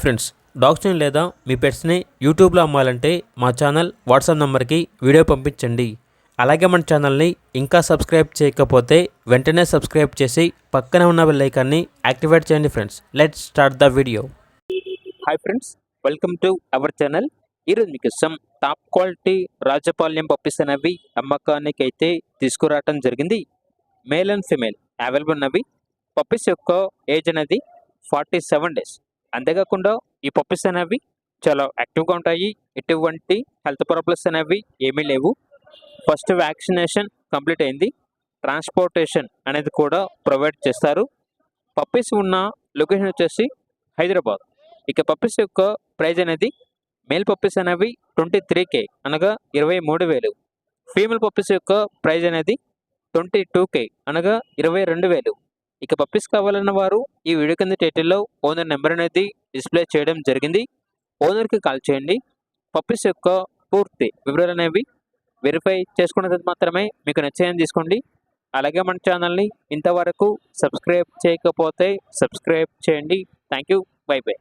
Friends, డాగ్స్ని లేదా మీ పెట్స్ని యూట్యూబ్లో అమ్మాలంటే మా ఛానల్ వాట్సాప్ నెంబర్కి వీడియో పంపించండి. అలాగే మన ఛానల్ని ఇంకా సబ్స్క్రైబ్ చేయకపోతే వెంటనే సబ్స్క్రైబ్ చేసి పక్కనే ఉన్న బెల్ ఐకాన్ని యాక్టివేట్ చేయండి. Friends, let's start the video. Hi friends, welcome to our channel. ఈరోజు మీకు టాప్ క్వాలిటీ రాజపాళ్యం పప్పీస్ అనేవి అమ్మకానికి అయితే తీసుకురావటం జరిగింది. మేల్ అండ్ ఫిమేల్ అవైలబుల్ ఉన్నవి. పప్పీస్ యొక్క ఏజ్ అనేది 47 days. అంతేకాకుండా ఈ పప్పీస్ అనేవి చాలా యాక్టివ్గా ఉంటాయి. ఎటువంటి హెల్త్ ప్రాబ్లమ్స్ అనేవి ఏమీ లేవు. ఫస్ట్ వ్యాక్సినేషన్ కంప్లీట్ అయింది. ట్రాన్స్పోర్టేషన్ అనేది కూడా ప్రొవైడ్ చేస్తారు. పప్పీస్ ఉన్న లొకేషన్ వచ్చేసి హైదరాబాద్. ఇక పప్పీస్ యొక్క ప్రైజ్ అనేది మేల్ పప్పీస్ అనేవి 23K అనగా 23,000. ఫీమేల్ పప్పీస్ యొక్క ప్రైజ్ అనేది 22K అనగా 22,000. ఇక పప్పీస్ కావాలన్న వారు ఈ వీడియో కింద టైటిల్లో ఓనర్ నెంబర్ అనేది డిస్ప్లే చేయడం జరిగింది. ఓనర్కి కాల్ చేయండి. పప్పీస్ యొక్క పూర్తి వివరాలు అనేవి వెరిఫై చేసుకున్నది మాత్రమే మీకు నచ్చాయని తీసుకోండి. అలాగే మన ఛానల్ని ఇంతవరకు సబ్స్క్రైబ్ చేయకపోతే సబ్స్క్రైబ్ చేయండి. Thank you. By by.